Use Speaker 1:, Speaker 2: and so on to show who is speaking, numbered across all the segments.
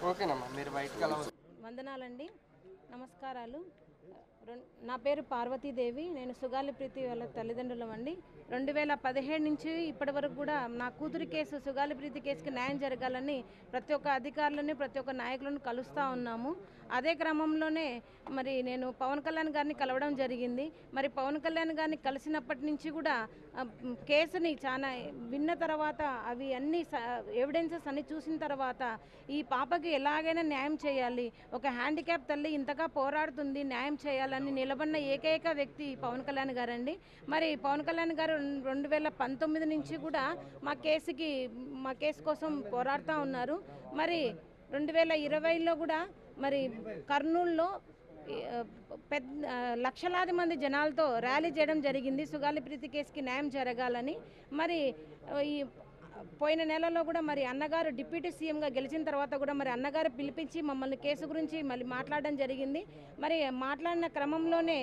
Speaker 1: ఓకేనమ్మా, మీరు బయటకు ఎలా
Speaker 2: వందనాలండి, నమస్కారాలు. నా పేరు పార్వతీదేవి. నేను సుగాలి ప్రీతి వాళ్ళ తల్లిదండ్రులం అండి. 2017 నుంచి ఇప్పటి వరకు కూడా నా కూతురి కేసు, సుగాలి ప్రీతి కేసుకి న్యాయం జరగాలని ప్రతి ఒక్క అధికారులని, ప్రతి ఒక్క నాయకులను కలుస్తూ ఉన్నాము. అదే క్రమంలోనే మరి నేను పవన్ కళ్యాణ్ గారిని కలవడం జరిగింది. మరి పవన్ కళ్యాణ్ గారిని కలిసినప్పటి నుంచి కూడా కేసుని చాలా విన్న తర్వాత, అవి అన్ని ఎవిడెన్సెస్ అన్ని చూసిన తర్వాత ఈ పాపకి ఎలాగైనా న్యాయం చేయాలి, ఒక హ్యాండిక్యాప్ తల్లి ఇంతగా పోరాడుతుంది, న్యాయం చేయాలని నిలబడిన ఏకైక వ్యక్తి పవన్ కళ్యాణ్ గారండి. మరి పవన్ కళ్యాణ్ గారు 2019 నుంచి కూడా మా కేసు కోసం పోరాడుతూ ఉన్నారు. మరి 2020లో కూడా మరి కర్నూలులో లక్షలాది మంది జనాలతో ర్యాలీ చేయడం జరిగింది, సుగాలి ప్రీతి కేసుకి న్యాయం జరగాలని. మరి ఈ పోయిన నెలలో కూడా మరి అన్నగారు డిప్యూటీ సీఎంగా గెలిచిన తర్వాత కూడా మరి అన్నగారు పిలిపించి మమ్మల్ని కేసు గురించి మళ్ళీ మాట్లాడడం జరిగింది. మరి మాట్లాడిన క్రమంలోనే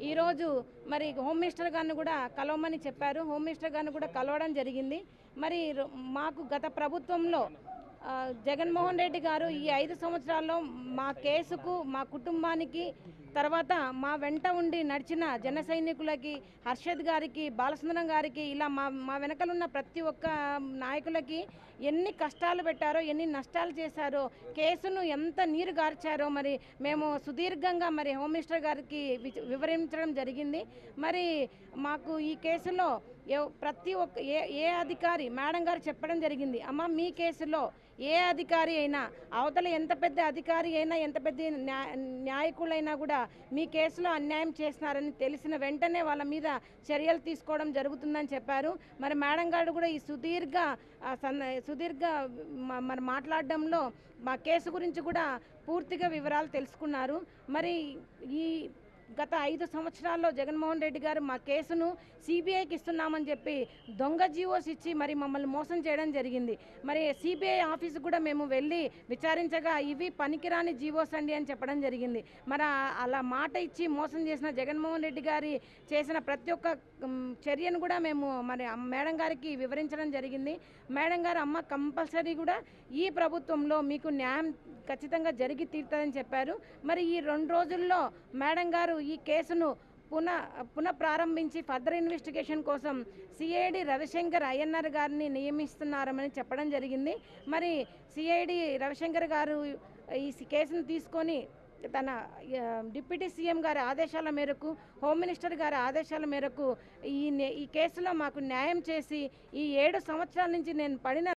Speaker 2: ఈరోజు మరి హోమ్ మినిస్టర్ గారిని కూడా కలవమని చెప్పారు. హోమ్ మినిస్టర్ గారిని కూడా కలవడం జరిగింది. మరి మాకు గత ప్రభుత్వంలో జగన్మోహన్ రెడ్డి గారు ఈ 5 సంవత్సరాల్లో మా కేసుకు, మా కుటుంబానికి, తర్వాత మా వెంట ఉండి నడిచిన జన సైనికులకి, హర్షద్ గారికి, బాలసుందరం గారికి, ఇలా మా వెనకలున్న ప్రతి ఒక్క నాయకులకి ఎన్ని కష్టాలు పెట్టారో, ఎన్ని నష్టాలు చేశారో, కేసును ఎంత నీరు గార్చారో మరి మేము సుదీర్ఘంగా మరి హోమ్ మినిస్టర్ గారికి వివరించడం జరిగింది. మరి మాకు ఈ కేసులో ప్రతి ఒక్క ఏ అధికారి, మేడం గారు చెప్పడం జరిగింది, అమ్మ మీ కేసులో ఏ అధికారి అయినా, అవతల ఎంత పెద్ద అధికారి అయినా, ఎంత పెద్ద న్యాయకులైనా కూడా మీ కేసులో అన్యాయం చేస్తున్నారని తెలిసిన వెంటనే వాళ్ళ మీద చర్యలు తీసుకోవడం జరుగుతుందని చెప్పారు. మరి మేడం గారు కూడా ఈ సుదీర్ఘ మరి మాట్లాడడంలో మా కేసు గురించి కూడా పూర్తిగా వివరాలు తెలుసుకున్నారు. మరి ఈ గత 5 సంవత్సరాల్లో జగన్మోహన్ రెడ్డి గారు మా కేసును సిబిఐకి ఇస్తున్నామని చెప్పి దొంగ జీవోస్ ఇచ్చి మరి మమ్మల్ని మోసం చేయడం జరిగింది. మరి సిబిఐ ఆఫీసు కూడా మేము వెళ్ళి విచారించగా ఇవి పనికిరాని జీవోస్ అండి అని చెప్పడం జరిగింది. మరి అలా మాట ఇచ్చి మోసం చేసిన జగన్మోహన్ రెడ్డి గారి చేసిన ప్రతి ఒక్క చర్యను కూడా మేము మరి మేడం గారికి వివరించడం జరిగింది. మేడం గారు, అమ్మ కంపల్సరీ కూడా ఈ ప్రభుత్వంలో మీకు న్యాయం ఖచ్చితంగా జరిగి తీరుతుందని చెప్పారు. మరి ఈ 2 రోజుల్లో మేడం గారు ఈ కేసును పునః ప్రారంభించి ఫర్దర్ ఇన్వెస్టిగేషన్ కోసం సిఐడి రవిశంకర్ అయ్యన్నర్ గారిని నియమిస్తున్నారని చెప్పడం జరిగింది. మరి సిఐడి రవిశంకర్ గారు ఈ కేసును తీసుకొని తన డిప్యూటీ సీఎం గారి ఆదేశాల మేరకు, హోమ్ మినిస్టర్ గారి ఆదేశాల మేరకు ఈ కేసులో మాకు న్యాయం చేసి, ఈ 7 సంవత్సరాల నుంచి నేను పడిన